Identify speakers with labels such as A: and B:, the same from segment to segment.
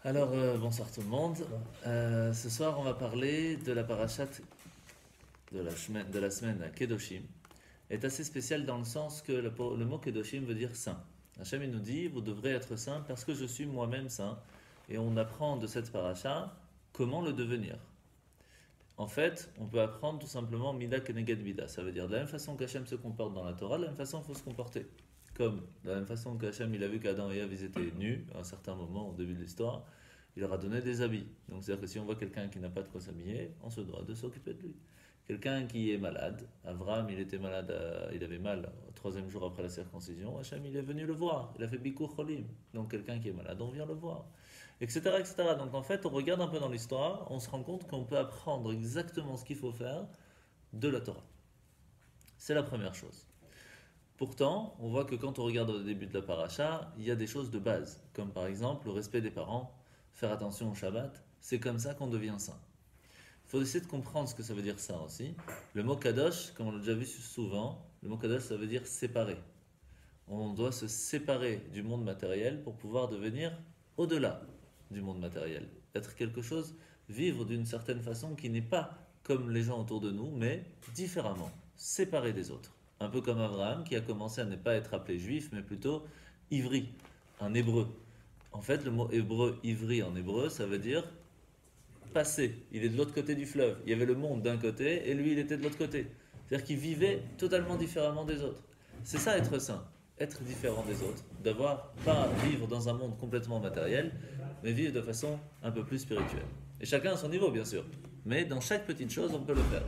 A: Bonsoir tout le monde. Ce soir, on va parler de la parashat de la semaine Kedoshim. Est assez spécial dans le sens que le mot Kedoshim veut dire saint. Hachem il nous dit, vous devrez être saint parce que je suis moi-même saint. Et on apprend de cette parasha comment le devenir. En fait, on peut apprendre tout simplement Mida Keneged Mida. Ça veut dire de la même façon qu'Hachem se comporte dans la Torah, de la même façon il faut se comporter. Comme de la même façon qu'Hachem il a vu qu'Adam et Ève ils étaient nus à un certain moment au début de l'histoire, il leur a donné des habits. Donc c'est-à-dire que si on voit quelqu'un qui n'a pas de quoi s'habiller, on se doit de s'occuper de lui. Quelqu'un qui est malade, Avram il était malade, il avait mal au troisième jour après la circoncision, Hachem il est venu le voir, il a fait Bikur Cholim. Donc quelqu'un qui est malade, on vient le voir, etc., etc. Donc en fait, on regarde un peu dans l'histoire, on se rend compte qu'on peut apprendre exactement ce qu'il faut faire de la Torah. C'est la première chose. Pourtant, on voit que quand on regarde au début de la paracha, il y a des choses de base, comme par exemple le respect des parents, faire attention au Shabbat, c'est comme ça qu'on devient saint. Il faut essayer de comprendre ce que ça veut dire ça aussi. Le mot kadosh, comme on l'a déjà vu souvent, le mot kadosh ça veut dire séparer. On doit se séparer du monde matériel pour pouvoir devenir au-delà du monde matériel. Être quelque chose, vivre d'une certaine façon qui n'est pas comme les gens autour de nous, mais différemment, séparé des autres. Un peu comme Abraham qui a commencé à ne pas être appelé juif, mais plutôt ivri, un hébreu. En fait, le mot hébreu, ivri en hébreu, ça veut dire passé. Il est de l'autre côté du fleuve. Il y avait le monde d'un côté et lui, il était de l'autre côté. C'est-à-dire qu'il vivait totalement différemment des autres. C'est ça être saint, être différent des autres, d'avoir pas vivre dans un monde complètement matériel, mais vivre de façon un peu plus spirituelle. Et chacun à son niveau, bien sûr. Mais dans chaque petite chose, on peut le faire.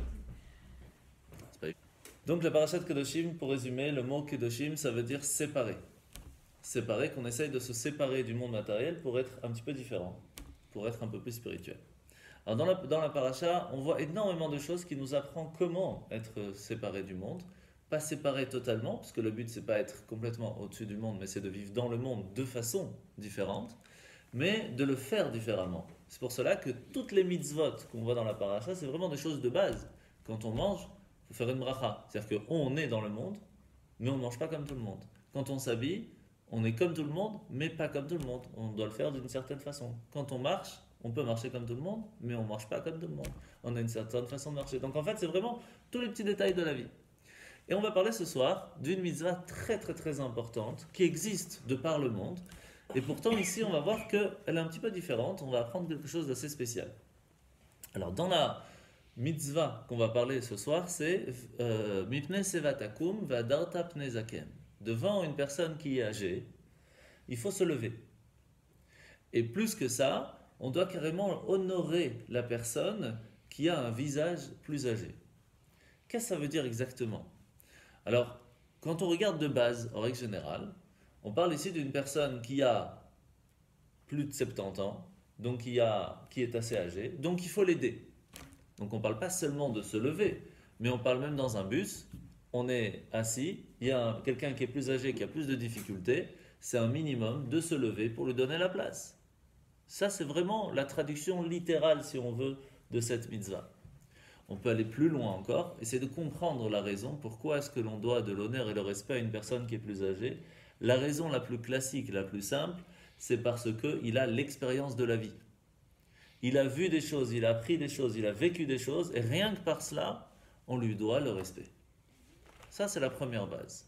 A: C'est pas évident. Donc la parashat Kedoshim, pour résumer, le mot Kedoshim, ça veut dire séparer. Séparer, qu'on essaye de se séparer du monde matériel pour être un petit peu différent, pour être un peu plus spirituel. Alors dans la paracha, on voit énormément de choses qui nous apprennent comment être séparé du monde. Pas séparé totalement, parce que le but c'est pas être complètement au-dessus du monde, mais c'est de vivre dans le monde de façon différente, mais de le faire différemment. C'est pour cela que toutes les mitzvot qu'on voit dans la paracha, c'est vraiment des choses de base. Quand on mange, il faut faire une bracha. C'est-à-dire qu'on est dans le monde, mais on ne mange pas comme tout le monde. Quand on s'habille, on est comme tout le monde, mais pas comme tout le monde. On doit le faire d'une certaine façon. Quand on marche, on peut marcher comme tout le monde, mais on ne marche pas comme tout le monde. On a une certaine façon de marcher. Donc en fait, c'est vraiment tous les petits détails de la vie. Et on va parler ce soir d'une mitzvah très très très importante qui existe de par le monde. Et pourtant ici, on va voir qu'elle est un petit peu différente. On va apprendre quelque chose d'assez spécial. Alors dans la mitzvah qu'on va parler ce soir, c'est Mipne Sevatakum Vadarta Pne Zaken. Devant une personne qui est âgée, il faut se lever. Et plus que ça, on doit carrément honorer la personne qui a un visage plus âgé. Qu'est-ce que ça veut dire exactement? Alors, quand on regarde de base, en règle générale, on parle ici d'une personne qui a plus de 70 ans, donc qui est assez âgée, donc il faut l'aider. Donc on ne parle pas seulement de se lever, mais on parle même dans un bus, on est assis, il y a quelqu'un qui est plus âgé, qui a plus de difficultés, c'est un minimum de se lever pour lui donner la place. Ça, c'est vraiment la traduction littérale, si on veut, de cette mitzvah. On peut aller plus loin encore, essayer de comprendre la raison, pourquoi est-ce que l'on doit de l'honneur et le respect à une personne qui est plus âgée. La raison la plus classique, la plus simple, c'est parce qu'il a l'expérience de la vie. Il a vu des choses, il a appris des choses, il a vécu des choses, et rien que par cela, on lui doit le respect. Ça, c'est la première base.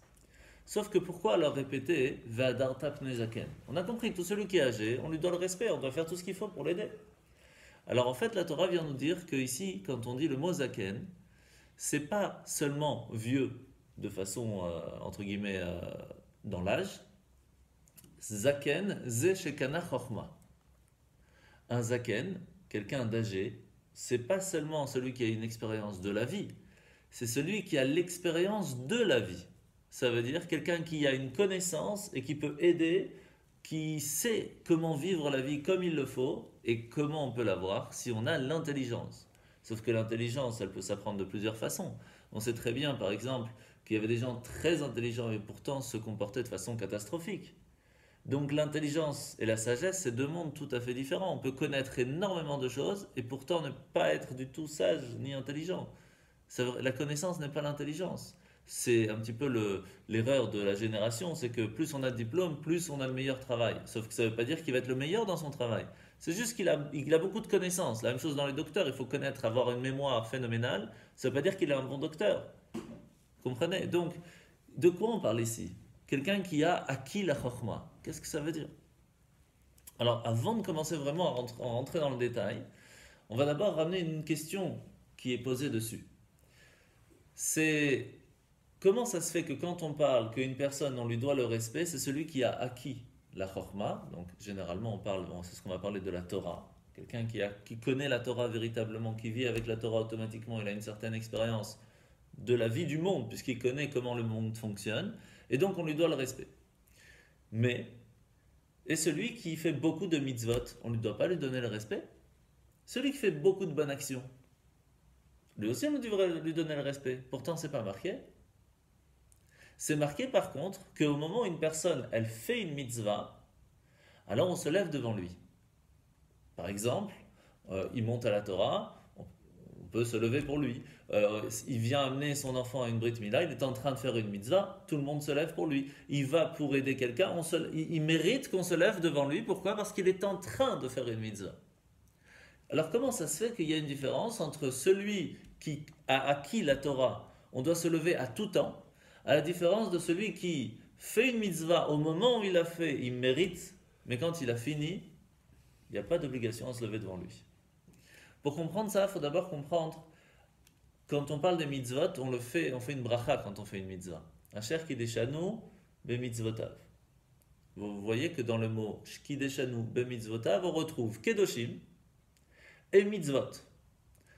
A: Sauf que pourquoi alors répéter Vadarta Pne Zaken? On a compris que tout celui qui est âgé, on lui doit le respect, on doit faire tout ce qu'il faut pour l'aider. Alors en fait, la Torah vient nous dire que ici, quand on dit le mot Zaken, c'est pas seulement vieux de façon entre guillemets dans l'âge. Zaken, ze shekana chorma. Un zaken, quelqu'un d'âgé, c'est pas seulement celui qui a une expérience de la vie, c'est celui qui a l'expérience de la vie. Ça veut dire quelqu'un qui a une connaissance et qui peut aider, qui sait comment vivre la vie comme il le faut et comment on peut l'avoir si on a l'intelligence. Sauf que l'intelligence, elle peut s'apprendre de plusieurs façons. On sait très bien, par exemple, qu'il y avait des gens très intelligents et pourtant se comportaient de façon catastrophique. Donc l'intelligence et la sagesse, c'est deux mondes tout à fait différents. On peut connaître énormément de choses et pourtant ne pas être du tout sage ni intelligent. La connaissance n'est pas l'intelligence. C'est un petit peu l'erreur de la génération, c'est que plus on a de diplômes, plus on a le meilleur travail. Sauf que ça ne veut pas dire qu'il va être le meilleur dans son travail. C'est juste il a beaucoup de connaissances. La même chose dans les docteurs, il faut connaître, avoir une mémoire phénoménale. Ça ne veut pas dire qu'il est un bon docteur. Vous comprenez? Donc, de quoi on parle ici? Quelqu'un qui a acquis la chokhmah. Qu'est-ce que ça veut dire? Alors, avant de commencer vraiment à rentrer dans le détail, on va d'abord ramener une question qui est posée dessus. C'est comment ça se fait que quand on parle qu'une personne, on lui doit le respect, c'est celui qui a acquis la chokhmah. Donc, généralement, c'est ce qu'on va parler de la Torah. Quelqu'un qui connaît la Torah véritablement, qui vit avec la Torah automatiquement, il a une certaine expérience de la vie du monde, puisqu'il connaît comment le monde fonctionne, et donc on lui doit le respect. Mais, et celui qui fait beaucoup de mitzvot, on ne doit pas lui donner le respect? Celui qui fait beaucoup de bonnes actions, lui aussi on devrait lui donner le respect. Pourtant, c'est pas marqué. C'est marqué par contre qu'au moment où une personne, elle fait une mitzvah, alors on se lève devant lui. Par exemple, il monte à la Torah, on peut se lever pour lui. Il vient amener son enfant à une Brit Mila, il est en train de faire une mitzvah, tout le monde se lève pour lui. Il va pour aider quelqu'un, il mérite qu'on se lève devant lui. Pourquoi? Parce qu'il est en train de faire une mitzvah. Alors comment ça se fait qu'il y a une différence entre celui qui a acquis la Torah, on doit se lever à tout temps, à la différence de celui qui fait une mitzvah au moment où il a fait, il mérite, mais quand il a fini, il n'y a pas d'obligation à se lever devant lui. Pour comprendre ça, il faut d'abord comprendre, quand on parle des mitzvot, on fait une bracha quand on fait une mitzvah. Asher kideshanu bemitzvotav. Vous voyez que dans le mot kideshanu bemitzvotav, on retrouve kedoshim et mitzvot.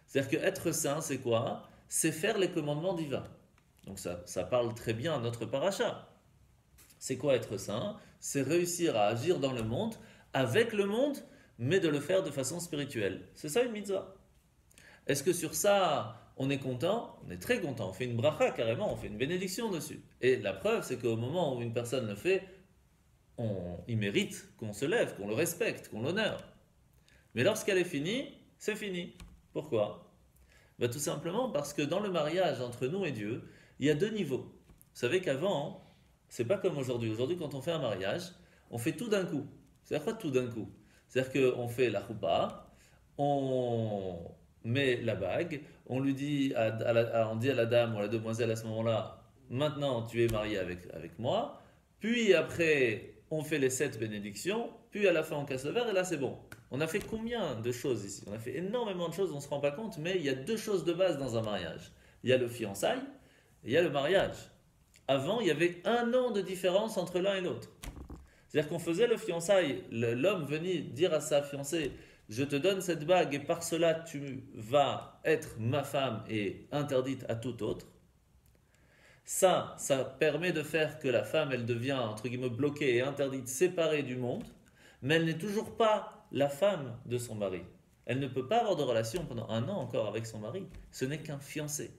A: C'est-à-dire que être saint, c'est quoi? C'est faire les commandements divins. Donc ça parle très bien à notre paracha. C'est quoi être saint? C'est réussir à agir dans le monde, avec le monde, mais de le faire de façon spirituelle. C'est ça une mitzvah. Est-ce que sur ça, on est content? On est très content. On fait une bracha carrément, on fait une bénédiction dessus. Et la preuve, c'est qu'au moment où une personne le fait, il mérite qu'on se lève, qu'on le respecte, qu'on l'honore. Mais lorsqu'elle est finie, c'est fini. Pourquoi? Tout simplement parce que dans le mariage entre nous et Dieu, il y a deux niveaux. Vous savez qu'avant, c'est pas comme aujourd'hui. Aujourd'hui, quand on fait un mariage, on fait tout d'un coup. C'est-à-dire quoi tout d'un coup? C'est-à-dire qu'on fait la choupa, on met la bague, on lui dit on dit à la dame ou à la demoiselle à ce moment-là, maintenant tu es marié avec moi, puis après on fait les 7 bénédictions, puis à la fin on casse le verre et là c'est bon. On a fait combien de choses ici? On a fait énormément de choses, on ne se rend pas compte, mais il y a deux choses de base dans un mariage. Il y a le fiançailles et il y a le mariage. Avant, il y avait 1 an de différence entre l'un et l'autre. C'est-à-dire qu'on faisait le fiançailles, l'homme venait dire à sa fiancée, je te donne cette bague et par cela tu vas être ma femme et interdite à tout autre. Ça permet de faire que la femme, elle devient, entre guillemets, bloquée et interdite, séparée du monde, mais elle n'est toujours pas la femme de son mari. Elle ne peut pas avoir de relation pendant 1 an encore avec son mari. Ce n'est qu'un fiancé.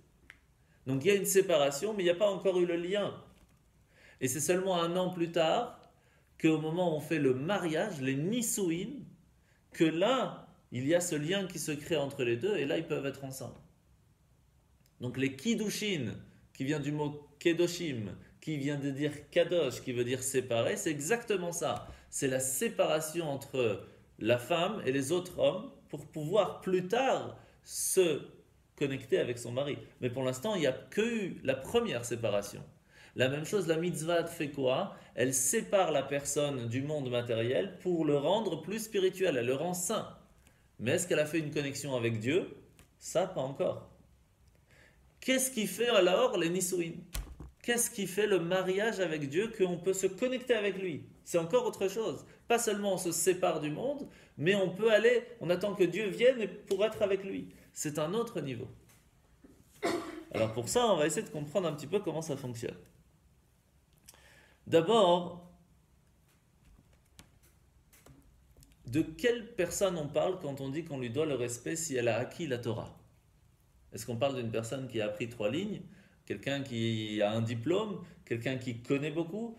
A: Donc il y a une séparation, mais il n'y a pas encore eu le lien. Et c'est seulement 1 an plus tard qu'au moment où on fait le mariage, les nisouin, que là, il y a ce lien qui se crée entre les deux, et là, ils peuvent être ensemble. Donc les kiddushin, qui vient du mot kedoshim, qui vient de dire kadosh, qui veut dire séparé, c'est exactement ça. C'est la séparation entre la femme et les autres hommes pour pouvoir plus tard se connecter avec son mari. Mais pour l'instant, il n'y a que eu la première séparation. La même chose, la mitzvah fait quoi? Elle sépare la personne du monde matériel pour le rendre plus spirituel, elle le rend saint. Mais est-ce qu'elle a fait une connexion avec Dieu? Ça, pas encore. Qu'est-ce qui fait alors les nisouin? Qu'est-ce qui fait le mariage avec Dieu qu'on peut se connecter avec lui? C'est encore autre chose. Pas seulement on se sépare du monde, mais on peut aller, on attend que Dieu vienne pour être avec lui. C'est un autre niveau. Alors pour ça, on va essayer de comprendre un petit peu comment ça fonctionne. D'abord, de quelle personne on parle quand on dit qu'on lui doit le respect si elle a acquis la Torah? Est-ce qu'on parle d'une personne qui a appris 3 lignes? Quelqu'un qui a un diplôme? Quelqu'un qui connaît beaucoup?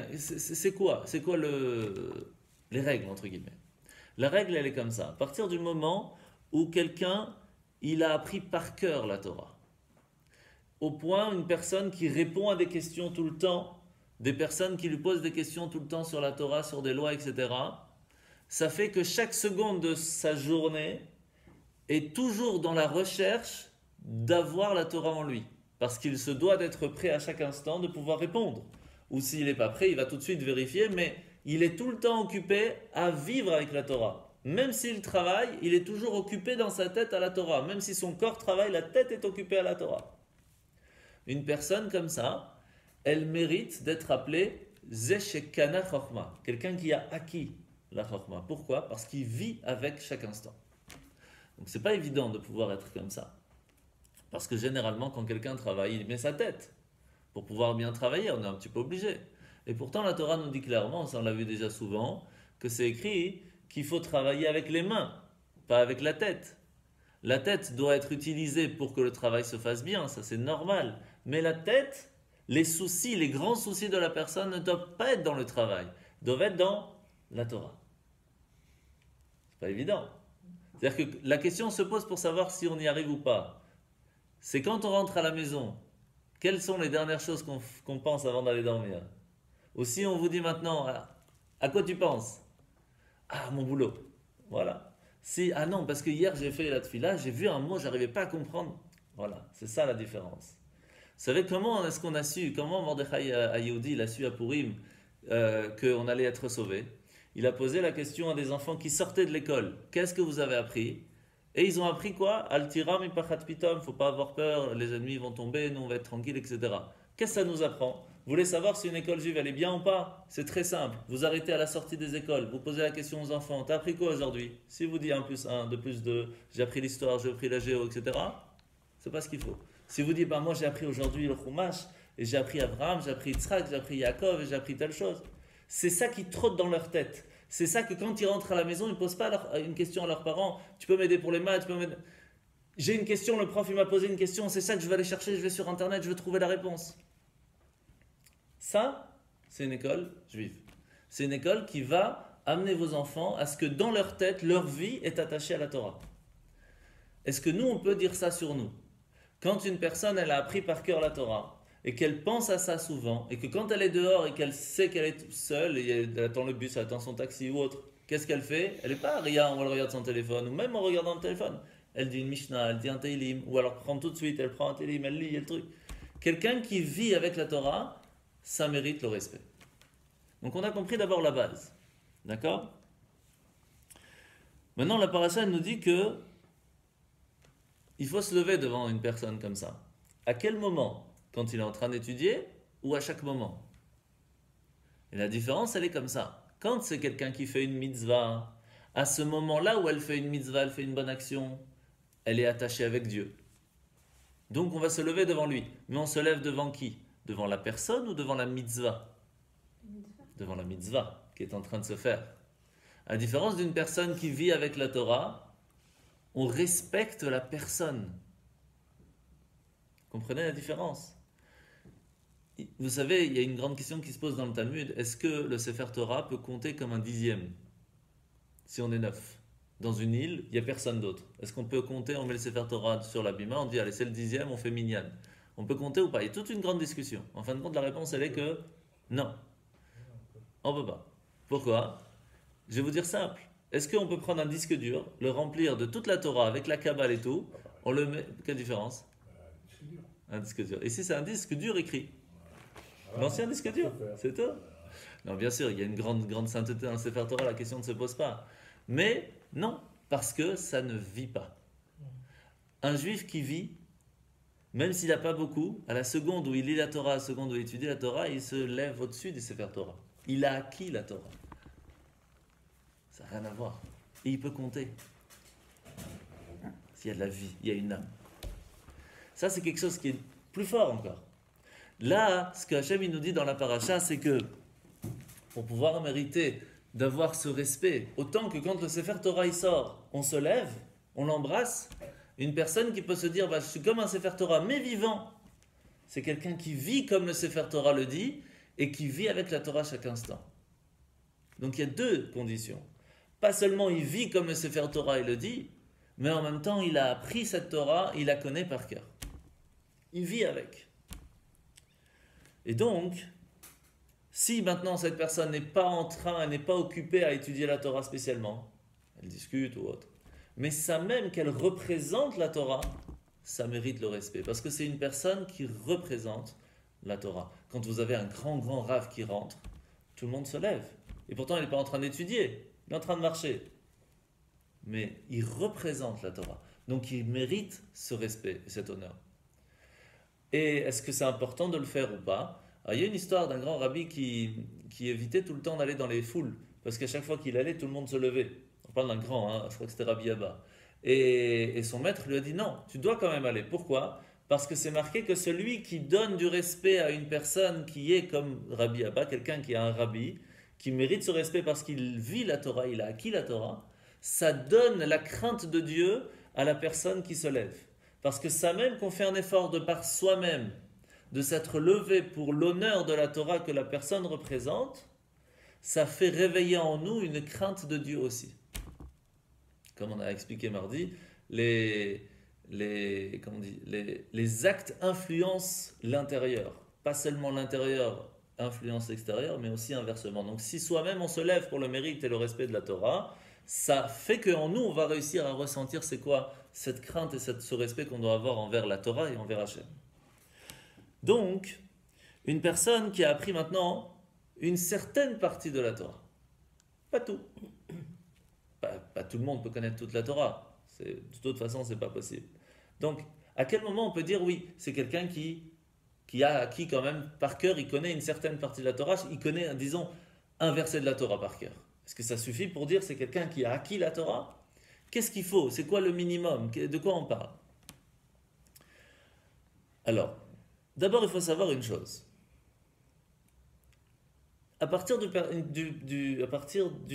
A: C'est quoi les règles, entre guillemets? La règle, elle est comme ça. À partir du moment où quelqu'un, il a appris par cœur la Torah, au point une personne qui répond à des questions tout le temps, des personnes qui lui posent des questions tout le temps sur la Torah, sur des lois, etc. Ça fait que chaque seconde de sa journée est toujours dans la recherche d'avoir la Torah en lui. Parce qu'il se doit d'être prêt à chaque instant de pouvoir répondre. Ou s'il n'est pas prêt, il va tout de suite vérifier, mais il est tout le temps occupé à vivre avec la Torah. Même s'il travaille, il est toujours occupé dans sa tête à la Torah. Même si son corps travaille, la tête est occupée à la Torah. Une personne comme ça, elle mérite d'être appelée Zeshekana Chorma, quelqu'un qui a acquis la Chorma. Pourquoi? Parce qu'il vit avec chaque instant. Donc c'est pas évident de pouvoir être comme ça. Parce que généralement, quand quelqu'un travaille, il met sa tête. Pour pouvoir bien travailler, on est un petit peu obligé. Et pourtant, la Torah nous dit clairement, ça on l'a vu déjà souvent, que c'est écrit qu'il faut travailler avec les mains, pas avec la tête. La tête doit être utilisée pour que le travail se fasse bien, ça c'est normal. Mais la tête, les soucis, les grands soucis de la personne ne doivent pas être dans le travail, doivent être dans la Torah. C'est pas évident. C'est-à-dire que la question se pose pour savoir si on y arrive ou pas. C'est quand on rentre à la maison, quelles sont les dernières choses qu'on pense avant d'aller dormir? Ou si on vous dit maintenant, à quoi tu penses? Ah, mon boulot. Voilà. Si, ah non, parce que hier j'ai fait la tefila, j'ai vu un mot, j'arrivais pas à comprendre. Voilà, c'est ça la différence. Vous savez comment est-ce qu'on a su, comment Mordechai Ayoudi, il a su à Purim qu'on allait être sauvé? Il a posé la question à des enfants qui sortaient de l'école. Qu'est-ce que vous avez appris? Et ils ont appris quoi? Altira mi pachat pitom, faut pas avoir peur, les ennemis vont tomber, nous on va être tranquilles, etc. Qu'est-ce que ça nous apprend? Vous voulez savoir si une école juive elle est bien ou pas? C'est très simple. Vous arrêtez à la sortie des écoles, vous posez la question aux enfants, t'as appris quoi aujourd'hui? Si vous dites 1 plus 1, 2 plus 2, j'ai appris l'histoire, j'ai appris la géo, etc. C'est pas ce qu'il faut. Si vous dites, moi j'ai appris aujourd'hui le Chumash, et j'ai appris Abraham, j'ai appris Yitzhak, j'ai appris Yaakov, et j'ai appris telle chose. C'est ça qui trotte dans leur tête. C'est ça que quand ils rentrent à la maison, ils ne posent pas une question à leurs parents. Tu peux m'aider pour les maths, j'ai une question, le prof il m'a posé une question, c'est ça que je vais aller chercher, je vais sur internet, je vais trouver la réponse. Ça, c'est une école juive. C'est une école qui va amener vos enfants à ce que dans leur tête, leur vie est attachée à la Torah. Est-ce que nous, on peut dire ça sur nous? Quand une personne, elle a appris par cœur la Torah, et qu'elle pense à ça souvent, et que quand elle est dehors et qu'elle sait qu'elle est seule, et elle attend le bus, elle attend son taxi ou autre, qu'est-ce qu'elle fait? Elle n'est pas rien, ou elle regarde son téléphone, ou même en regardant le téléphone. Elle dit une Mishnah, elle dit un Teilim, ou alors prend tout de suite, elle prend un Teilim, elle lit, le truc. Quelqu'un qui vit avec la Torah, ça mérite le respect. Donc on a compris d'abord la base. D'accord? Maintenant, la paracha nous dit que il faut se lever devant une personne comme ça. À quel moment? Quand il est en train d'étudier ou à chaque moment? Et la différence, elle est comme ça. Quand c'est quelqu'un qui fait une mitzvah, à ce moment-là où elle fait une mitzvah, elle fait une bonne action, elle est attachée avec Dieu. Donc on va se lever devant lui. Mais on se lève devant qui? Devant la personne ou devant la mitzvah? Devant la mitzvah qui est en train de se faire. À la différence d'une personne qui vit avec la Torah, on respecte la personne. Comprenez la différence? Vous savez, il y a une grande question qui se pose dans le Talmud. Est-ce que le Sefer Torah peut compter comme un dixième? Si on est 9. Dans une île, il n'y a personne d'autre. Est-ce qu'on peut compter, on met le Sefer Torah sur l'abîma, on dit allez c'est le dixième, on fait minyan. On peut compter ou pas? Il y a toute une grande discussion. En fin de compte, la réponse elle est que non. On ne peut pas. Pourquoi? Je vais vous dire simple. Est-ce qu'on peut prendre un disque dur, le remplir de toute la Torah avec la Kabbale et tout, on le met... Quelle différence? Un disque dur. Ici c'est un disque dur écrit. L'ancien disque dur, c'est tout. Non, bien sûr, il y a une grande sainteté dans le Sefer Torah, la question ne se pose pas. Mais non, parce que ça ne vit pas. Un juif qui vit, même s'il n'a pas beaucoup, à la seconde où il lit la Torah, à la seconde où il étudie la Torah, il se lève au-dessus du Sefer Torah. Il a acquis la Torah. Ça n'a rien à voir. Et il peut compter. S'il y a de la vie, il y a une âme. Ça, c'est quelque chose qui est plus fort encore. Là, ce que Hachem il nous dit dans la paracha, c'est que pour pouvoir mériter d'avoir ce respect, autant que quand le Sefer Torah il sort, on se lève, on l'embrasse, une personne qui peut se dire je suis comme un Sefer Torah mais vivant, c'est quelqu'un qui vit comme le Sefer Torah le dit et qui vit avec la Torah chaque instant. Donc il y a deux conditions. Pas seulement il vit comme le Sefer Torah il le dit, mais en même temps il a appris cette Torah, il la connaît par cœur. il vit avec. Et donc, si maintenant cette personne n'est pas en train, elle n'est pas occupée à étudier la Torah spécialement, elle discute ou autre, mais ça même qu'elle représente la Torah, ça mérite le respect, parce que c'est une personne qui représente la Torah. Quand vous avez un grand rave qui rentre, tout le monde se lève. Et pourtant, il n'est pas en train d'étudier, il est en train de marcher. Mais il représente la Torah. Donc il mérite ce respect et cet honneur. Et est-ce que c'est important de le faire ou pas? Alors, il y a une histoire d'un grand rabbi qui évitait tout le temps d'aller dans les foules, parce qu'à chaque fois qu'il allait, tout le monde se levait. On parle d'un grand, hein, je crois que c'était Rabbi Abba. Et son maître lui a dit non, tu dois quand même aller. Pourquoi? Parce que c'est marqué que celui qui donne du respect à une personne qui est comme Rabbi Abba, quelqu'un qui a un rabbi, qui mérite ce respect parce qu'il vit la Torah, il a acquis la Torah, ça donne la crainte de Dieu à la personne qui se lève. Parce que ça même qu'on fait un effort de par soi-même, de s'être levé pour l'honneur de la Torah que la personne représente, ça fait réveiller en nous une crainte de Dieu aussi. Comme on a expliqué mardi, les actes influencent l'intérieur. Pas seulement l'intérieur influence l'extérieur, mais aussi inversement. Donc si soi-même on se lève pour le mérite et le respect de la Torah, ça fait qu'en nous on va réussir à ressentir c'est quoi cette crainte et ce respect qu'on doit avoir envers la Torah et envers Hachem. Donc, une personne qui a appris maintenant une certaine partie de la Torah, pas tout. Pas tout le monde peut connaître toute la Torah. De toute façon, c'est pas possible. Donc, à quel moment on peut dire oui, c'est quelqu'un qui a acquis quand même par cœur, il connaît une certaine partie de la Torah, il connaît, disons, un verset de la Torah par cœur. Est-ce que ça suffit pour dire c'est quelqu'un qui a acquis la Torah? Qu'est-ce qu'il faut? C'est quoi le minimum? De quoi on parle? Alors, d'abord, il faut savoir une chose. À partir du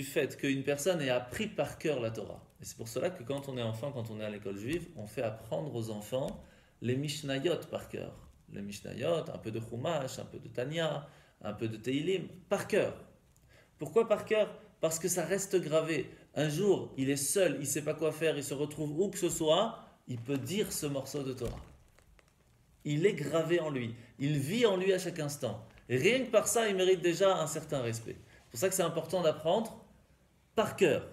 A: fait qu'une personne ait appris par cœur la Torah, et c'est pour cela que quand on est enfant, quand on est à l'école juive, on fait apprendre aux enfants les Mishnayot par cœur. Les Mishnayot, un peu de Chumash, un peu de Tanya, un peu de Teilim, par cœur. Pourquoi par cœur? Parce que ça reste gravé. Un jour, il est seul, il ne sait pas quoi faire, il se retrouve où que ce soit, il peut dire ce morceau de Torah. Il est gravé en lui, il vit en lui à chaque instant. Et rien que par ça, il mérite déjà un certain respect. C'est pour ça que c'est important d'apprendre par cœur.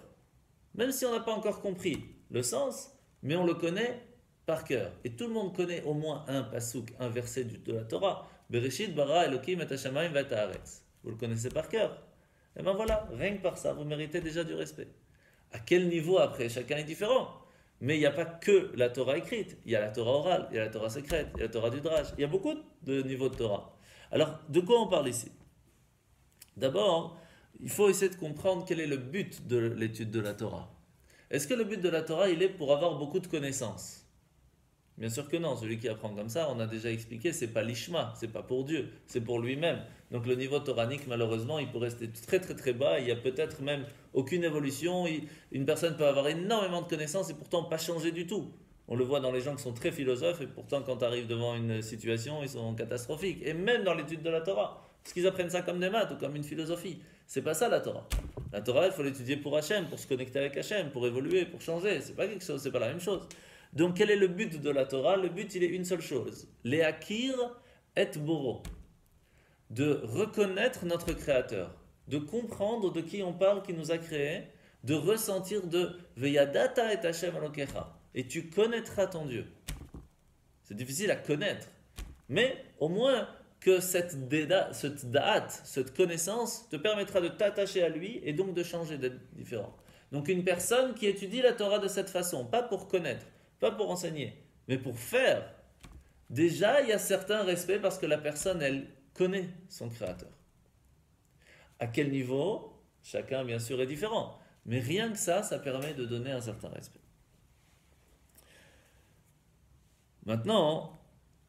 A: Même si on n'a pas encore compris le sens, mais on le connaît par cœur. Et tout le monde connaît au moins un pasouk, un verset de la Torah. Bereshit bara Elokim et hashamayim v'et haaretz. Vous le connaissez par cœur. Et bien voilà, rien que par ça, vous méritez déjà du respect. À quel niveau après? Chacun est différent. Mais il n'y a pas que la Torah écrite. Il y a la Torah orale, il y a la Torah secrète, il y a la Torah du Draj. Il y a beaucoup de niveaux de Torah. Alors, de quoi on parle ici? D'abord, il faut essayer de comprendre quel est le but de l'étude de la Torah. Est-ce que le but de la Torah, il est pour avoir beaucoup de connaissances? Bien sûr que non. Celui qui apprend comme ça, on a déjà expliqué, c'est pas l'ishma, c'est pas pour Dieu, c'est pour lui-même. Donc le niveau toranique, malheureusement, il peut rester très bas. Il y a peut-être même aucune évolution. Une personne peut avoir énormément de connaissances et pourtant pas changer du tout. On le voit dans les gens qui sont très philosophes et pourtant quand tu arrives devant une situation, ils sont catastrophiques. Et même dans l'étude de la Torah, parce qu'ils apprennent ça comme des maths ou comme une philosophie. C'est pas ça la Torah. La Torah, il faut l'étudier pour Hachem, pour se connecter avec Hachem, pour évoluer, pour changer. C'est pas quelque chose, c'est pas la même chose. Donc quel est le but de la Torah? Le but, il est une seule chose. Le'akir et boro. De reconnaître notre Créateur, de comprendre de qui on parle, qui nous a créés, de ressentir de Veyadata et Hashem Elokecha. Et tu connaîtras ton Dieu. C'est difficile à connaître. Mais au moins que cette da'at, cette connaissance, te permettra de t'attacher à lui et donc de changer, d'être différent. Donc une personne qui étudie la Torah de cette façon, pas pour connaître, pas pour enseigner, mais pour faire, déjà il y a certain respect parce que la personne, elle connaît son Créateur. À quel niveau? Chacun, bien sûr, est différent. Mais rien que ça permet de donner un certain respect. Maintenant,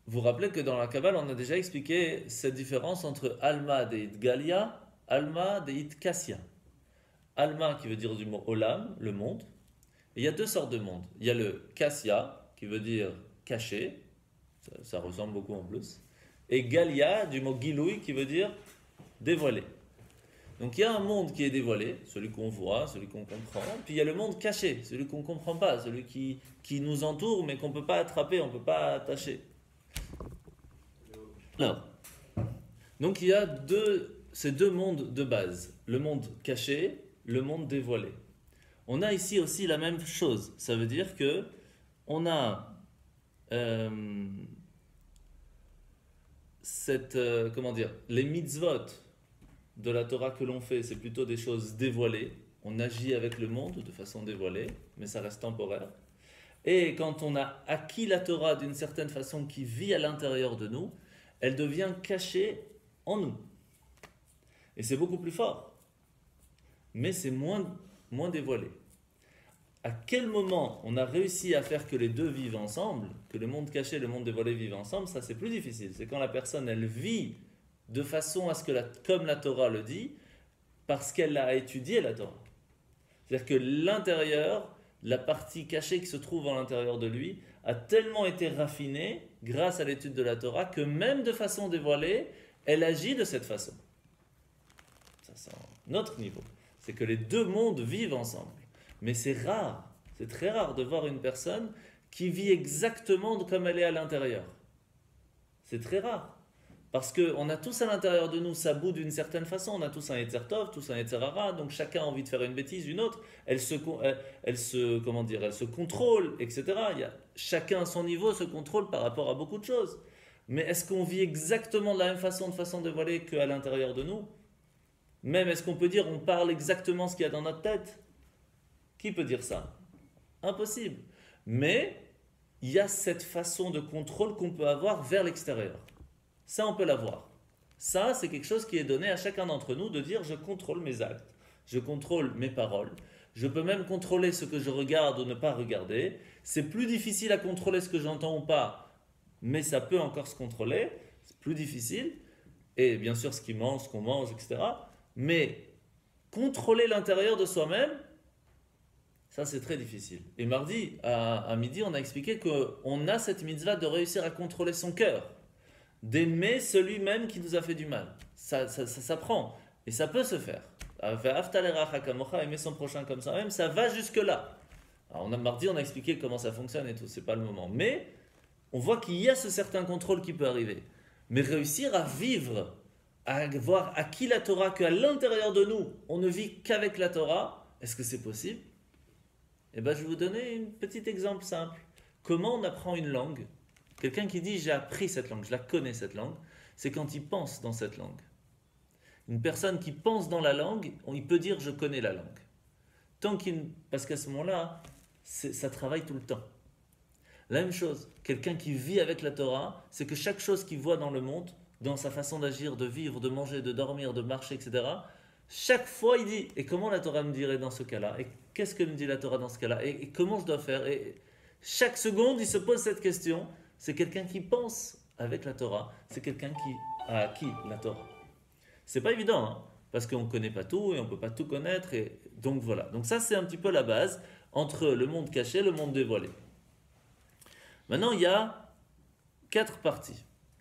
A: vous rappelez que dans la Kabbale, on a déjà expliqué cette différence entre Alma de Galia, Alma de Kassia. Alma qui veut dire du mot Olam, le monde. Et il y a deux sortes de monde. Il y a le Kassia qui veut dire caché, ça ressemble beaucoup en plus. Et Galia du mot Giloui qui veut dire dévoilé. Donc il y a un monde qui est dévoilé, celui qu'on voit, celui qu'on comprend, puis il y a le monde caché, celui qu'on ne comprend pas, celui qui nous entoure mais qu'on ne peut pas attraper, on ne peut pas attacher. Alors, donc il y a ces deux mondes de base, le monde caché, le monde dévoilé. On a ici aussi la même chose. Ça veut dire que on a comment dire, les mitzvot de la Torah que l'on fait, c'est plutôt des choses dévoilées. On agit avec le monde de façon dévoilée, mais ça reste temporaire. Et quand on a acquis la Torah d'une certaine façon qui vit à l'intérieur de nous, elle devient cachée en nous. Et c'est beaucoup plus fort. Mais c'est moins dévoilé. À quel moment on a réussi à faire que les deux vivent ensemble, que le monde caché et le monde dévoilé vivent ensemble, ça c'est plus difficile. C'est quand la personne, elle vit de façon à ce que, comme la Torah le dit, parce qu'elle a étudié la Torah. C'est-à-dire que l'intérieur, la partie cachée qui se trouve à l'intérieur de lui, a tellement été raffinée grâce à l'étude de la Torah que même de façon dévoilée, elle agit de cette façon. Ça c'est un autre niveau. C'est que les deux mondes vivent ensemble. Mais c'est rare, c'est très rare de voir une personne qui vit exactement comme elle est à l'intérieur. C'est très rare. Parce qu'on a tous à l'intérieur de nous ça bout d'une certaine façon. On a tous un Yetzer Tov, tous un Yetzer Hara. Donc chacun a envie de faire une bêtise, une autre. Elle se contrôle, etc. Chacun à son niveau se contrôle par rapport à beaucoup de choses. Mais est-ce qu'on vit exactement de la même façon, de façon dévoilée qu'à l'intérieur de nous? Même est-ce qu'on peut dire on parle exactement ce qu'il y a dans notre tête? Qui peut dire ça? Impossible. Mais il y a cette façon de contrôle qu'on peut avoir vers l'extérieur. Ça, on peut l'avoir. Ça, c'est quelque chose qui est donné à chacun d'entre nous de dire je contrôle mes actes, je contrôle mes paroles, je peux même contrôler ce que je regarde ou ne pas regarder. C'est plus difficile à contrôler ce que j'entends ou pas, mais ça peut encore se contrôler. C'est plus difficile. Et bien sûr, ce qu'on mange, etc. Mais contrôler l'intérieur de soi-même, ça, c'est très difficile. Et mardi, à midi, on a expliqué qu'on a cette mitzvah de réussir à contrôler son cœur, d'aimer celui-même qui nous a fait du mal. Ça s'apprend. Et ça peut se faire. Aimer son prochain comme ça même, ça va jusque-là. Alors, mardi, on a expliqué comment ça fonctionne et tout, c'est pas le moment. Mais on voit qu'il y a ce certain contrôle qui peut arriver. Mais réussir à vivre, à avoir acquis la Torah, qu'à l'intérieur de nous, on ne vit qu'avec la Torah, est-ce que c'est possible? Eh bien, je vais vous donner un petit exemple simple. Comment on apprend une langue? Quelqu'un qui dit j'ai appris cette langue, je la connais cette langue, c'est quand il pense dans cette langue. Une personne qui pense dans la langue, il peut dire je connais la langue. Parce qu'à ce moment-là, ça travaille tout le temps. La même chose, quelqu'un qui vit avec la Torah, c'est que chaque chose qu'il voit dans le monde, dans sa façon d'agir, de vivre, de manger, de dormir, de marcher, etc., chaque fois il dit, et comment la Torah me dirait dans ce cas-là? Et qu'est-ce que me dit la Torah dans ce cas-là? Et comment je dois faire? Et chaque seconde, il se pose cette question. C'est quelqu'un qui pense avec la Torah. C'est quelqu'un qui a acquis la Torah. C'est pas évident, hein, parce qu'on ne connaît pas tout et on ne peut pas tout connaître. Et donc voilà. Donc ça, c'est un petit peu la base entre le monde caché et le monde dévoilé. Maintenant, il y a quatre parties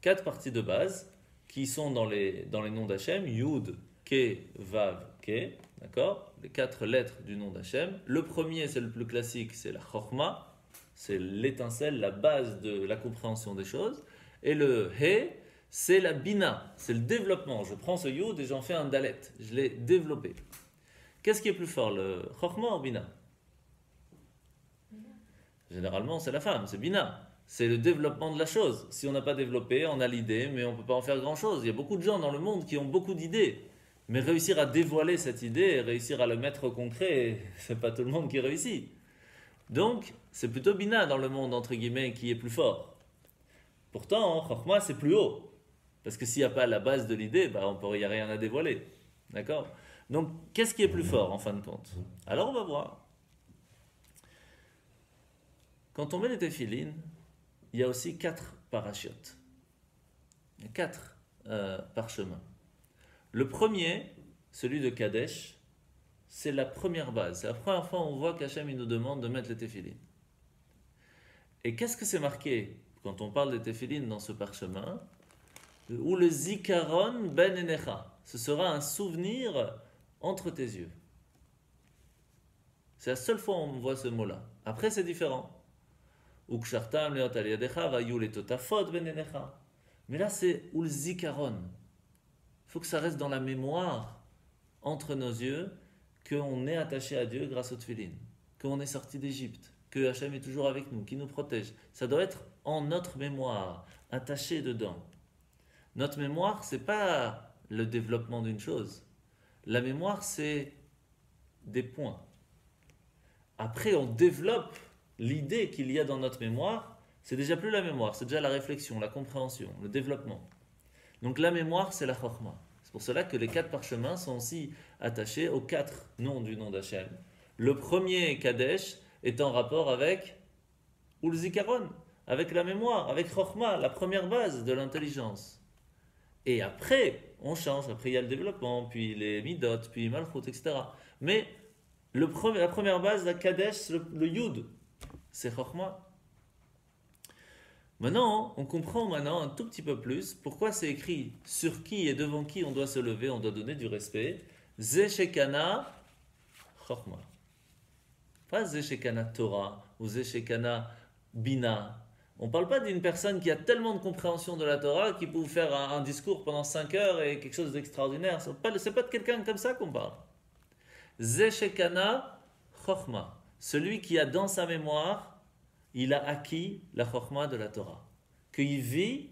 A: de base qui sont dans les noms d'Hachem, Yud, Ke, Vav, Ke, d'accord? Les quatre lettres du nom d'Hachem. Le premier, c'est le plus classique, c'est la Chokhmah, c'est l'étincelle, la base de la compréhension des choses. Et le He, c'est la Bina, c'est le développement. Je prends ce Yud et j'en fais un Dalet, je l'ai développé. Qu'est-ce qui est plus fort, le Chokhmah ou Bina? Généralement, c'est la femme, c'est Bina. C'est le développement de la chose. Si on n'a pas développé, on a l'idée, mais on ne peut pas en faire grand-chose. Il y a beaucoup de gens dans le monde qui ont beaucoup d'idées. Mais réussir à dévoiler cette idée et réussir à le mettre au concret, c'est pas tout le monde qui réussit. Donc, c'est plutôt Bina dans le monde, entre guillemets, qui est plus fort. Pourtant, Chokhmah, c'est plus haut. Parce que s'il n'y a pas la base de l'idée, il n'y a rien à dévoiler. D'accord? Donc, qu'est-ce qui est plus fort, en fin de compte? Alors, on va voir. Quand on met les téphilines, il y a aussi 4 parachutes. Il y a 4 parchemins. Le premier, celui de Kadesh, c'est la première base. C'est la première fois où on voit qu'Hachem nous demande de mettre les téphilines. Et qu'est-ce que c'est marqué quand on parle des téphilines dans ce parchemin? Ou le zikaron ben enecha. Ce sera un souvenir entre tes yeux. C'est la seule fois où on voit ce mot-là. Après, c'est différent. Ukshartam leot al yadecha vayu letotafot ben enecha. Mais là, c'est ul zikaron. Il faut que ça reste dans la mémoire, entre nos yeux, qu'on est attaché à Dieu grâce au tefillin, qu'on est sorti d'Égypte, que Hachem est toujours avec nous, qu'il nous protège. Ça doit être en notre mémoire, attaché dedans. Notre mémoire, c'est pas le développement d'une chose. La mémoire, c'est des points. Après, on développe l'idée qu'il y a dans notre mémoire. C'est déjà plus la mémoire, c'est déjà la réflexion, la compréhension, le développement. Donc la mémoire, c'est la chorma. C'est pour cela que les 4 parchemins sont aussi attachés aux 4 noms du nom d'Hachem. Le premier Kadesh est en rapport avec Ul Zikaron, avec la mémoire, avec chorma, la première base de l'intelligence. Et après, on change. Après, il y a le développement, puis les midot, puis malchut, etc. Mais la première base, la Kadesh, le Yud, c'est chorma. Maintenant, on comprend maintenant un tout petit peu plus pourquoi c'est écrit sur qui et devant qui on doit se lever, on doit donner du respect. Zeshekana chorma. Pas Zeshekana Torah ou Zeshekana Bina. On ne parle pas d'une personne qui a tellement de compréhension de la Torah qui peut vous faire un discours pendant 5 heures et quelque chose d'extraordinaire. Ce n'est pas de quelqu'un comme ça qu'on parle. Zeshekana chorma. Celui qui a dans sa mémoire, il a acquis la chorma de la Torah. Qu'il vit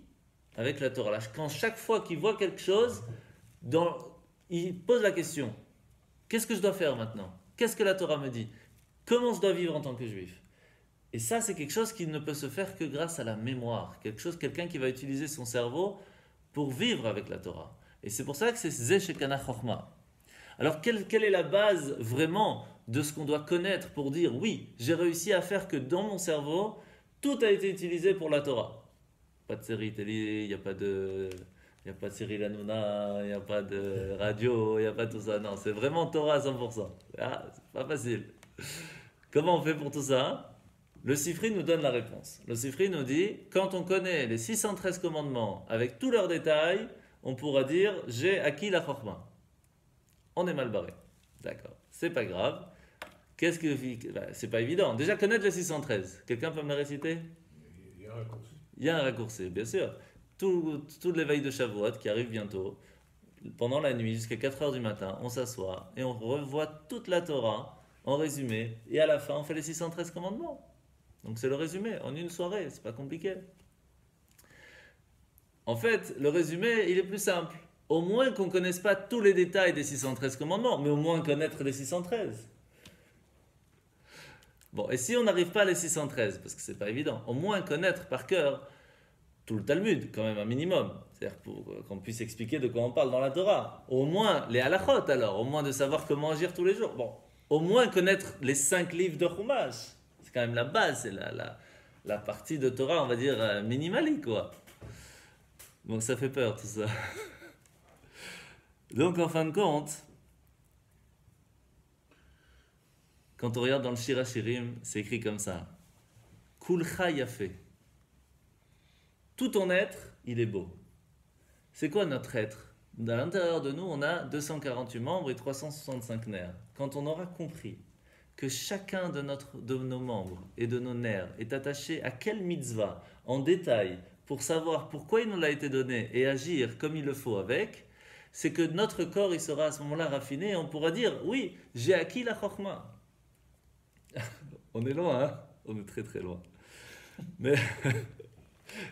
A: avec la Torah. Quand chaque fois qu'il voit quelque chose, il pose la question, qu'est-ce que je dois faire maintenant? Qu'est-ce que la Torah me dit? Comment je dois vivre en tant que juif? Et ça, c'est quelque chose qui ne peut se faire que grâce à la mémoire. Quelqu'un qui va utiliser son cerveau pour vivre avec la Torah. Et c'est pour ça que c'est Zeshekana chorma. Alors, quelle est la base vraiment de ce qu'on doit connaître pour dire oui, j'ai réussi à faire que dans mon cerveau, tout a été utilisé pour la Torah. Pas de série télé, il n'y a pas de Cyril Hanouna, il n'y a pas de radio, il n'y a pas tout ça. Non, c'est vraiment Torah à 100%. Ah, c'est pas facile. Comment on fait pour tout ça? Le Sifri nous donne la réponse. Le Sifri nous dit, quand on connaît les 613 commandements avec tous leurs détails, on pourra dire j'ai acquis la chorma. On est mal barré. D'accord. C'est pas grave. C'est pas évident. Déjà connaître les 613. Quelqu'un peut me le réciter?
B: Il y a un raccourci.
A: Il y a un raccourci, bien sûr. Tout l'éveil de Shavuot qui arrive bientôt, pendant la nuit jusqu'à 4 heures du matin, on s'assoit et on revoit toute la Torah en résumé. Et à la fin, on fait les 613 commandements. Donc c'est le résumé en une soirée. C'est pas compliqué. En fait, le résumé, il est plus simple. Au moins qu'on ne connaisse pas tous les détails des 613 commandements, mais au moins connaître les 613. Bon, et si on n'arrive pas à les 613, parce que c'est pas évident, au moins connaître par cœur tout le Talmud, quand même un minimum, c'est-à-dire pour qu'on puisse expliquer de quoi on parle dans la Torah. Au moins les halachot alors, au moins de savoir comment agir tous les jours. Bon, au moins connaître les 5 livres de Chumash. C'est quand même la base, c'est la partie de Torah, on va dire, minimale, quoi. Donc ça fait peur tout ça. Donc en fin de compte, quand on regarde dans le Shir HaShirim, c'est écrit comme ça. Kulcha yafé. Tout ton être, il est beau. C'est quoi notre être? À l'intérieur de nous, on a 248 membres et 365 nerfs. Quand on aura compris que chacun de nos membres et de nos nerfs est attaché à quelle mitzvah en détail pour savoir pourquoi il nous a été donné et agir comme il le faut avec, c'est que notre corps il sera à ce moment-là raffiné et on pourra dire oui, j'ai acquis la chorma. On est loin, hein? On est très très loin. Mais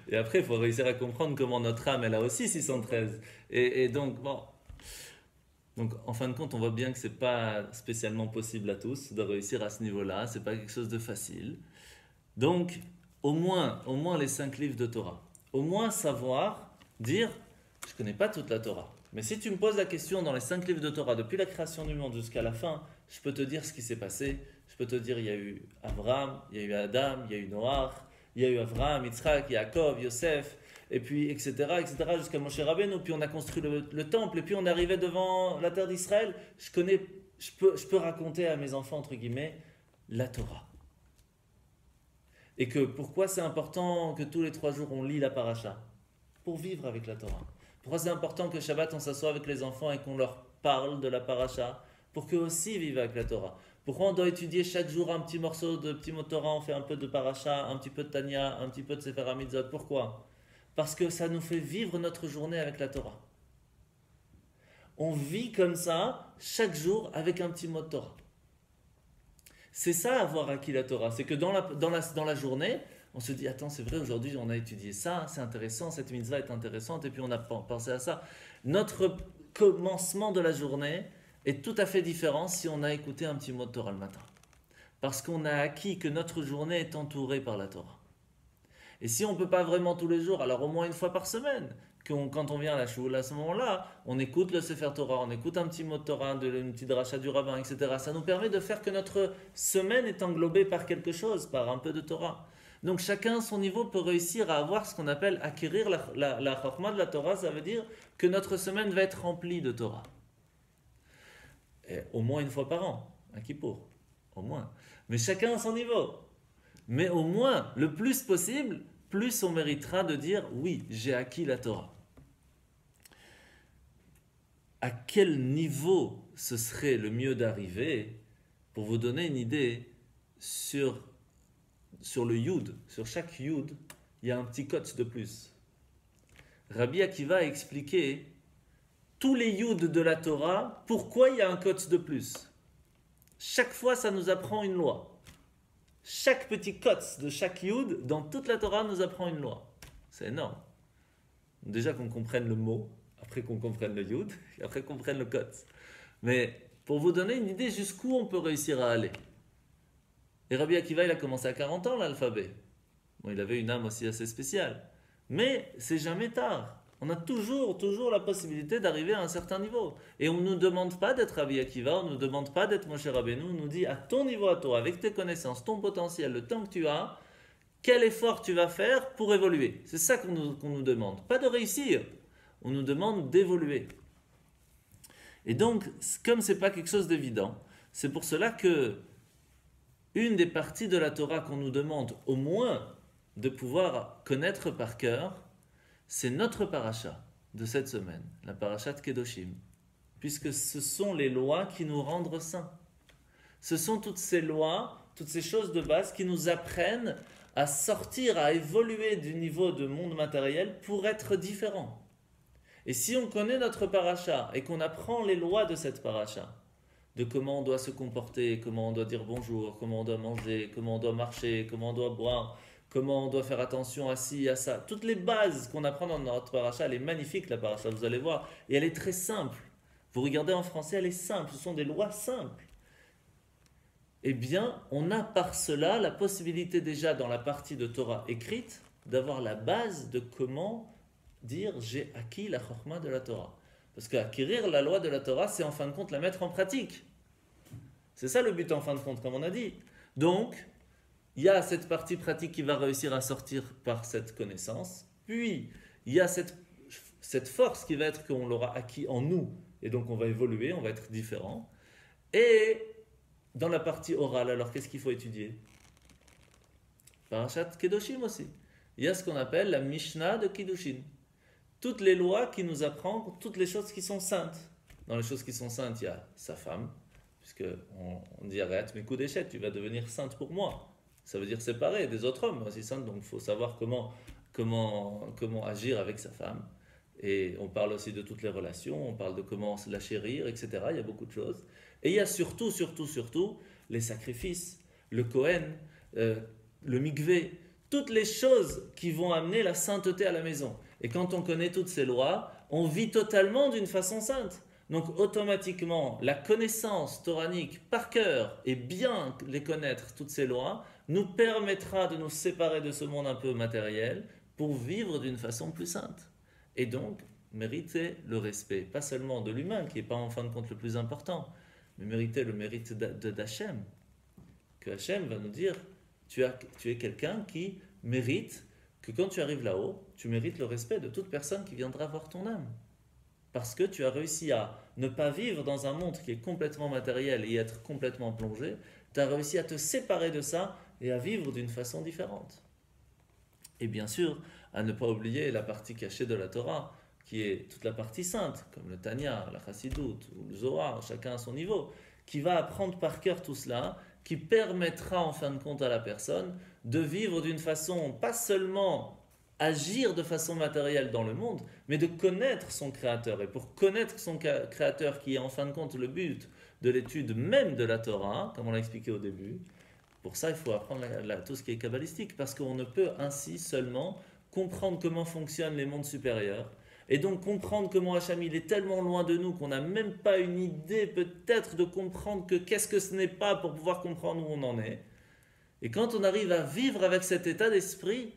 A: et après, il faut réussir à comprendre comment notre âme, elle a aussi 613. Et donc, bon. Donc, en fin de compte, on voit bien que ce n'est pas spécialement possible à tous de réussir à ce niveau-là. Ce n'est pas quelque chose de facile. Donc, au moins les 5 livres de Torah. Au moins savoir dire, je ne connais pas toute la Torah. Mais si tu me poses la question dans les 5 livres de Torah, depuis la création du monde jusqu'à la fin, je peux te dire ce qui s'est passé. Je peux te dire, il y a eu Abraham, il y a eu Adam, il y a eu Noach, il y a eu Abraham, Yitzhak, Yaakov, Yosef, et puis etc. jusqu'à Moshe Rabbeinu. Puis on a construit le temple, et puis on est arrivé devant la terre d'Israël. Je peux raconter à mes enfants, entre guillemets, la Torah. Et que pourquoi c'est important que tous les 3 jours on lit la paracha? Pour vivre avec la Torah. Pourquoi c'est important que Shabbat on s'assoit avec les enfants et qu'on leur parle de la paracha? Pour qu'eux aussi vivent avec la Torah. Pourquoi on doit étudier chaque jour un petit morceau de petit mot Torah, on fait un peu de paracha, un petit peu de Tanya, un petit peu de Sefer HaMitzvot? Pourquoi? Parce que ça nous fait vivre notre journée avec la Torah. On vit comme ça, chaque jour, avec un petit mot de Torah. C'est ça, avoir acquis la Torah. C'est que dans la journée, on se dit, attends, c'est vrai, aujourd'hui, on a étudié ça, c'est intéressant, cette mitzvah est intéressante, et puis on a pensé à ça. Notre commencement de la journée est tout à fait différent si on a écouté un petit mot de Torah le matin. Parce qu'on a acquis que notre journée est entourée par la Torah. Et si on ne peut pas vraiment tous les jours, alors au moins une fois par semaine, quand on vient à la choule, à ce moment-là, on écoute le Sefer Torah, on écoute un petit mot de Torah, une petite dracha du rabbin, etc. Ça nous permet de faire que notre semaine est englobée par quelque chose, par un peu de Torah. Donc chacun à son niveau peut réussir à avoir ce qu'on appelle acquérir la chorma de la Torah. Ça veut dire que notre semaine va être remplie de Torah. Et au moins une fois par an, à Kippour, au moins. Mais chacun à son niveau. Mais au moins, le plus possible, plus on méritera de dire oui, j'ai acquis la Torah. À quel niveau ce serait le mieux d'arriver? Pour vous donner une idée, sur le Yud, sur chaque Yud, il y a un petit cote de plus. Rabbi Akiva a expliqué tous les Yud de la Torah, pourquoi il y a un cote de plus. Chaque fois, ça nous apprend une loi. Chaque petit cote de chaque Yud, dans toute la Torah, nous apprend une loi. C'est énorme. Déjà qu'on comprenne le mot, après qu'on comprenne le Yud, et après qu'on comprenne le cote. Mais pour vous donner une idée jusqu'où on peut réussir à aller. Et Rabbi Akiva, il a commencé à 40 ans l'alphabet. Bon, il avait une âme aussi assez spéciale. Mais c'est jamais tard. On a toujours la possibilité d'arriver à un certain niveau. Et on ne nous demande pas d'être Rabbi Akiva, on ne nous demande pas d'être Moshe Rabbeinu, on nous dit à ton niveau à toi, avec tes connaissances, ton potentiel, le temps que tu as, quel effort tu vas faire pour évoluer. C'est ça qu'on nous demande. Pas de réussir, on nous demande d'évoluer. Et donc, comme ce n'est pas quelque chose d'évident, c'est pour cela que une des parties de la Torah qu'on nous demande au moins de pouvoir connaître par cœur, c'est notre paracha de cette semaine, la paracha de Kedoshim, puisque ce sont les lois qui nous rendent saints. Ce sont toutes ces lois, toutes ces choses de base qui nous apprennent à sortir, à évoluer du niveau de monde matériel pour être différents. Et si on connaît notre paracha et qu'on apprend les lois de cette paracha, de comment on doit se comporter, comment on doit dire bonjour, comment on doit manger, comment on doit marcher, comment on doit boire, comment on doit faire attention à ci, à ça. Toutes les bases qu'on apprend dans notre paracha, elle est magnifique la paracha, vous allez voir. Et elle est très simple. Vous regardez en français, elle est simple, ce sont des lois simples. Eh bien, on a par cela la possibilité déjà dans la partie de Torah écrite d'avoir la base de comment dire j'ai acquis la chorma de la Torah. Parce qu'acquérir la loi de la Torah, c'est en fin de compte la mettre en pratique. C'est ça le but en fin de compte, comme on a dit. Donc, il y a cette partie pratique qui va réussir à sortir par cette connaissance. Puis, il y a cette force qui va être qu'on l'aura acquis en nous. Et donc, on va évoluer, on va être différent. Et dans la partie orale, alors qu'est-ce qu'il faut étudier? Parashat Kedoshim aussi. Il y a ce qu'on appelle la Mishnah de Kiddushin. Toutes les lois qui nous apprennent, toutes les choses qui sont saintes. Dans les choses qui sont saintes, il y a sa femme, puisque on dit arrête mes coups d'échec, tu vas devenir sainte pour moi. Ça veut dire séparée des autres hommes aussi saintes, donc il faut savoir comment agir avec sa femme. Et on parle aussi de toutes les relations, on parle de comment la chérir, etc. Il y a beaucoup de choses. Et il y a surtout, les sacrifices, le Kohen, le mikvé, toutes les choses qui vont amener la sainteté à la maison. Et quand on connaît toutes ces lois, on vit totalement d'une façon sainte. Donc automatiquement, la connaissance toranique par cœur et bien les connaître, toutes ces lois, nous permettra de nous séparer de ce monde un peu matériel pour vivre d'une façon plus sainte. Et donc, mériter le respect, pas seulement de l'humain, qui n'est pas en fin de compte le plus important, mais mériter le mérite d'Hachem. Que Hachem va nous dire, tu es quelqu'un qui mérite que quand tu arrives là-haut, tu mérites le respect de toute personne qui viendra voir ton âme. Parce que tu as réussi à ne pas vivre dans un monde qui est complètement matériel et être complètement plongé, tu as réussi à te séparer de ça et à vivre d'une façon différente. Et bien sûr, à ne pas oublier la partie cachée de la Torah, qui est toute la partie sainte, comme le Tanya, la Chassidut ou le Zohar, chacun à son niveau, qui va apprendre par cœur tout cela, qui permettra en fin de compte à la personne de vivre d'une façon pas seulement agir de façon matérielle dans le monde, mais de connaître son Créateur. Et pour connaître son Créateur, qui est en fin de compte le but de l'étude même de la Torah, comme on l'a expliqué au début, pour ça il faut apprendre tout ce qui est kabbalistique, parce qu'on ne peut ainsi seulement comprendre comment fonctionnent les mondes supérieurs, et donc comprendre comment Hacham il est tellement loin de nous qu'on n'a même pas une idée peut-être de comprendre que qu'est-ce que ce n'est pas pour pouvoir comprendre où on en est. Et quand on arrive à vivre avec cet état d'esprit,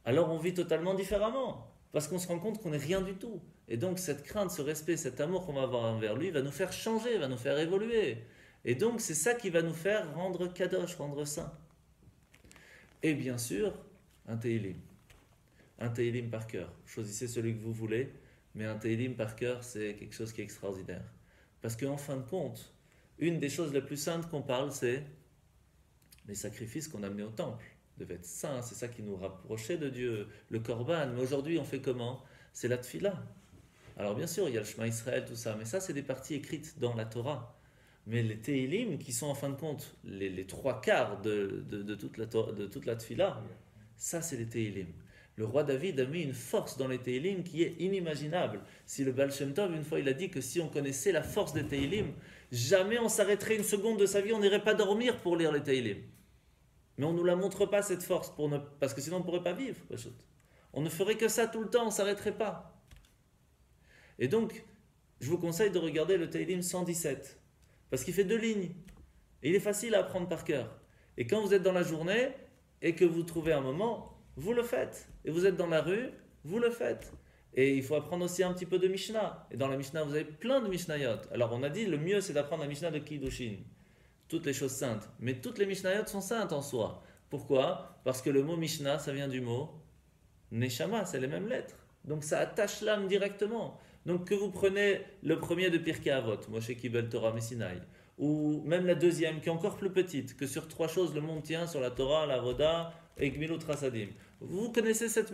A: alors on vit totalement différemment. Parce qu'on se rend compte qu'on n'est rien du tout. Et donc cette crainte, ce respect, cet amour qu'on va avoir envers lui va nous faire changer, va nous faire évoluer. Et donc c'est ça qui va nous faire rendre kadosh, rendre saint. Et bien sûr, un Tehillim. Un Tehillim par cœur. Choisissez celui que vous voulez, mais un Tehillim par cœur, c'est quelque chose qui est extraordinaire. Parce qu'en fin de compte, une des choses les plus saintes qu'on parle, c'est les sacrifices qu'on amenait au temple. Devaient être saints, c'est ça qui nous rapprochait de Dieu, le Korban. Mais aujourd'hui, on fait comment? C'est la Tfila. Alors bien sûr, il y a le Shema Israël, tout ça, mais ça, c'est des parties écrites dans la Torah. Mais les Tehillim, qui sont en fin de compte les trois quarts de toute la Tfila, ça, c'est les Tehillim. Le roi David a mis une force dans les Tehillim qui est inimaginable. Si le Baal Shem Tov, une fois, il a dit que si on connaissait la force des Tehillim, jamais on s'arrêterait une seconde de sa vie, on n'irait pas dormir pour lire les Tehillim. Mais on ne nous la montre pas, cette force, parce que sinon on ne pourrait pas vivre. On ne ferait que ça tout le temps, on ne s'arrêterait pas. Et donc, je vous conseille de regarder le Tehillim 117, parce qu'il fait 2 lignes. Et il est facile à apprendre par cœur. Et quand vous êtes dans la journée, et que vous trouvez un moment, vous le faites. Et vous êtes dans la rue, vous le faites. Et il faut apprendre aussi un petit peu de Mishnah. Et dans la Mishnah, vous avez plein de Mishnayot. Alors on a dit, le mieux c'est d'apprendre la Mishnah de Kiddushin. Toutes les choses saintes. Mais toutes les Mishnayot sont saintes en soi. Pourquoi? Parce que le mot Mishnah, ça vient du mot Neshama, c'est les mêmes lettres. Donc ça attache l'âme directement. Donc que vous prenez le premier de Pirkei Avot, Moshe Kibel Torah Messinai, ou même la deuxième qui est encore plus petite, que sur 3 choses le monde tient, sur la Torah, la Voda et Gmilut Rasadim. Vous connaissez cette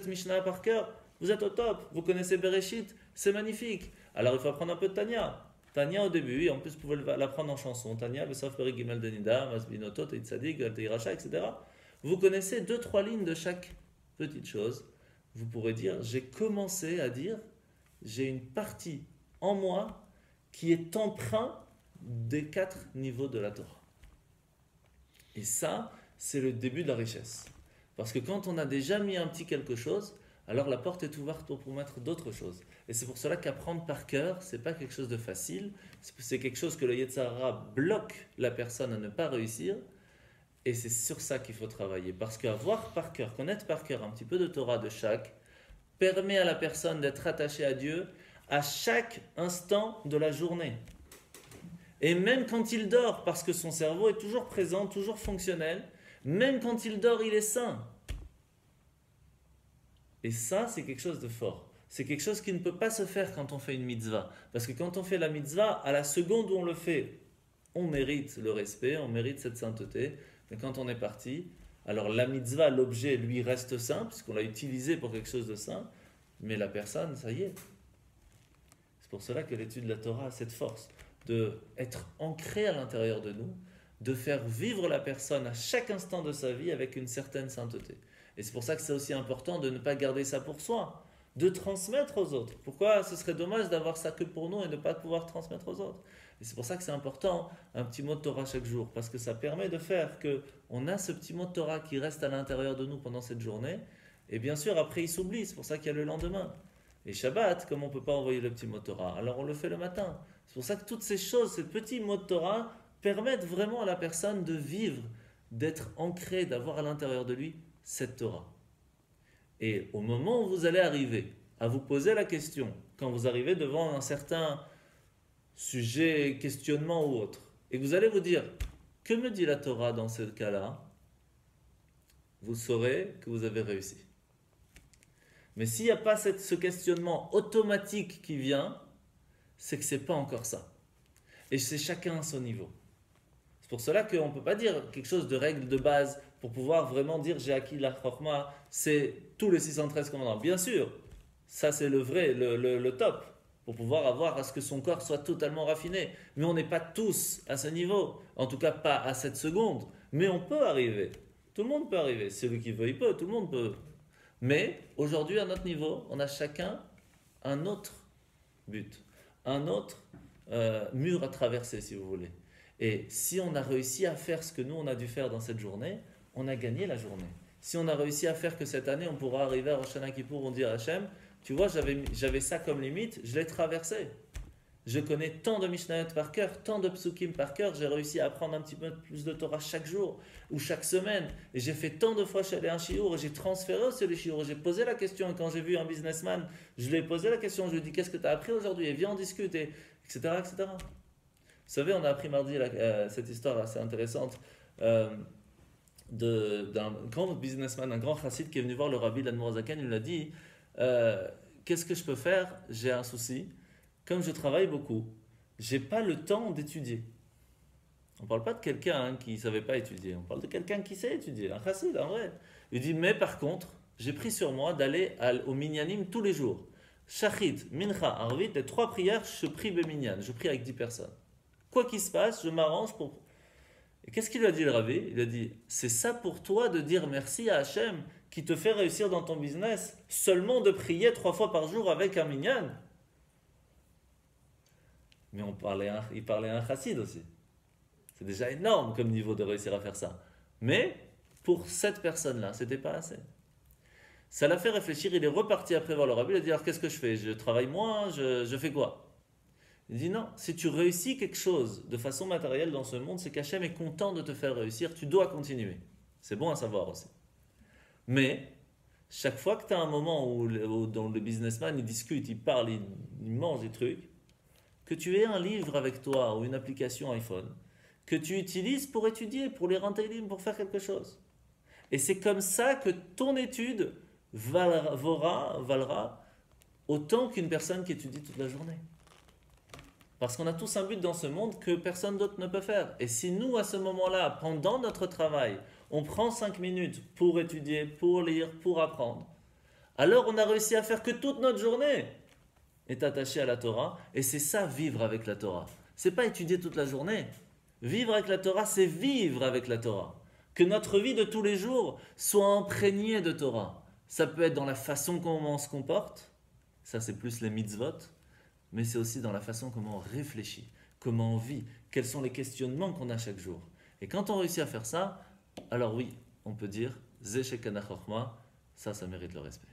A: Mishnah par cœur, vous êtes au top. Vous connaissez Bereshit, c'est magnifique. Alors il faut apprendre un peu de Tanya. Tanya au début, et en plus vous pouvez l'apprendre en chanson. Tanya, Besaf Peri Gimel Denida, Masbinotot, Tzadik, Teiracha, etc. Vous connaissez 2-3 lignes de chaque petite chose. Vous pourrez dire, j'ai commencé à dire, j'ai une partie en moi qui est emprunt des 4 niveaux de la Torah. Et ça, c'est le début de la richesse. Parce que quand on a déjà mis un petit quelque chose, alors la porte est ouverte pour mettre d'autres choses. Et c'est pour cela qu'apprendre par cœur, c'est pas quelque chose de facile, c'est quelque chose que le Yetzer Hara bloque la personne à ne pas réussir, et c'est sur ça qu'il faut travailler. Parce qu'avoir par cœur, connaître par cœur un petit peu de Torah de chaque, permet à la personne d'être attachée à Dieu à chaque instant de la journée. Et même quand il dort, parce que son cerveau est toujours présent, toujours fonctionnel, même quand il dort, il est sain. Et ça, c'est quelque chose de fort. C'est quelque chose qui ne peut pas se faire quand on fait une mitzvah. Parce que quand on fait la mitzvah, à la seconde où on le fait, on mérite le respect, on mérite cette sainteté. Mais quand on est parti, alors la mitzvah, l'objet, lui, reste saint, puisqu'on l'a utilisé pour quelque chose de saint, mais la personne, ça y est. C'est pour cela que l'étude de la Torah a cette force d'être ancrée à l'intérieur de nous, de faire vivre la personne à chaque instant de sa vie avec une certaine sainteté. Et c'est pour ça que c'est aussi important de ne pas garder ça pour soi, de transmettre aux autres. Pourquoi ce serait dommage d'avoir ça que pour nous et de ne pas pouvoir transmettre aux autres? Et c'est pour ça que c'est important, un petit mot de Torah chaque jour, parce que ça permet de faire qu'on a ce petit mot de Torah qui reste à l'intérieur de nous pendant cette journée, et bien sûr après il s'oublie, c'est pour ça qu'il y a le lendemain. Et Shabbat, comme on ne peut pas envoyer le petit mot de Torah, alors on le fait le matin. C'est pour ça que toutes ces choses, ces petits mots de Torah, permettent vraiment à la personne de vivre, d'être ancré, d'avoir à l'intérieur de lui cette Torah. Et au moment où vous allez arriver à vous poser la question, quand vous arrivez devant un certain sujet, questionnement ou autre, et vous allez vous dire, que me dit la Torah dans ce cas-là? Vous saurez que vous avez réussi. Mais s'il n'y a pas ce questionnement automatique qui vient, c'est que ce n'est pas encore ça. Et c'est chacun à son niveau. C'est pour cela qu'on ne peut pas dire quelque chose de règle de base pour pouvoir vraiment dire j'ai acquis la chorma, c'est tous les 613 commandements. Bien sûr, ça c'est le vrai, le top, pour pouvoir avoir à ce que son corps soit totalement raffiné. Mais on n'est pas tous à ce niveau, en tout cas pas à cette seconde, mais on peut arriver. Tout le monde peut arriver. Celui qui veut, il peut, tout le monde peut. Mais aujourd'hui, à notre niveau, on a chacun un autre but, un autre mur à traverser, si vous voulez. Et si on a réussi à faire ce que nous, on a dû faire dans cette journée, on a gagné la journée. Si on a réussi à faire que cette année, on pourra arriver à Rosh Hashanah Kippour, on dit à Hachem, tu vois, j'avais ça comme limite, je l'ai traversé. Je connais tant de Mishnayot par cœur, tant de Psukim par cœur, j'ai réussi à apprendre un petit peu plus de Torah chaque jour ou chaque semaine. Et j'ai fait tant de fois chez un shiur, et j'ai transféré aussi le shiur, j'ai posé la question, et quand j'ai vu un businessman, je lui ai posé la question, je lui ai dit, qu'est-ce que tu as appris aujourd'hui? Et viens en discuter, etc., etc. Vous savez, on a appris mardi cette histoire assez intéressante d'un grand businessman, un grand chassid qui est venu voir le rabbi d'Admorazaken. Il lui a dit, qu'est-ce que je peux faire? J'ai un souci. Comme je travaille beaucoup, j'ai pas le temps d'étudier. On ne parle pas de quelqu'un qui ne savait pas étudier, on parle de quelqu'un qui sait étudier, un chassid, en vrai. Il dit, mais par contre, j'ai pris sur moi d'aller au minyanim tous les jours. Shachit, mincha, arvit, les 3 prières, je prie minyan, je prie avec 10 personnes. Quoi qu'il se passe, je m'arrange pour... Et qu'est-ce qu'il lui a dit le rabbi? Il lui a dit, c'est ça pour toi de dire merci à Hachem qui te fait réussir dans ton business, seulement de prier 3 fois par jour avec un minyan. Mais il parlait à un chassid aussi. C'est déjà énorme comme niveau de réussir à faire ça. Mais pour cette personne-là, c'était pas assez. Ça l'a fait réfléchir, il est reparti après voir le rabbi, il a dit, alors qu'est-ce que je fais? Je travaille moins, je fais quoi? Il dit non, si tu réussis quelque chose de façon matérielle dans ce monde, c'est qu'Hachem est content de te faire réussir, tu dois continuer. C'est bon à savoir aussi. Mais, chaque fois que tu as un moment dont le businessman il discute, il parle, il mange des trucs, que tu aies un livre avec toi ou une application iPhone, que tu utilises pour étudier, pour lire un télim, pour faire quelque chose. Et c'est comme ça que ton étude valera autant qu'une personne qui étudie toute la journée. Parce qu'on a tous un but dans ce monde que personne d'autre ne peut faire. Et si nous, à ce moment-là, pendant notre travail, on prend 5 minutes pour étudier, pour lire, pour apprendre, alors on a réussi à faire que toute notre journée est attachée à la Torah. Et c'est ça, vivre avec la Torah. C'est pas étudier toute la journée. Vivre avec la Torah, c'est vivre avec la Torah. Que notre vie de tous les jours soit imprégnée de Torah. Ça peut être dans la façon comment on se comporte. Ça, c'est plus les mitzvot. Mais c'est aussi dans la façon comment on réfléchit, comment on vit, quels sont les questionnements qu'on a chaque jour. Et quand on réussit à faire ça, alors oui, on peut dire Zé Shekana Chochma, ça mérite le respect.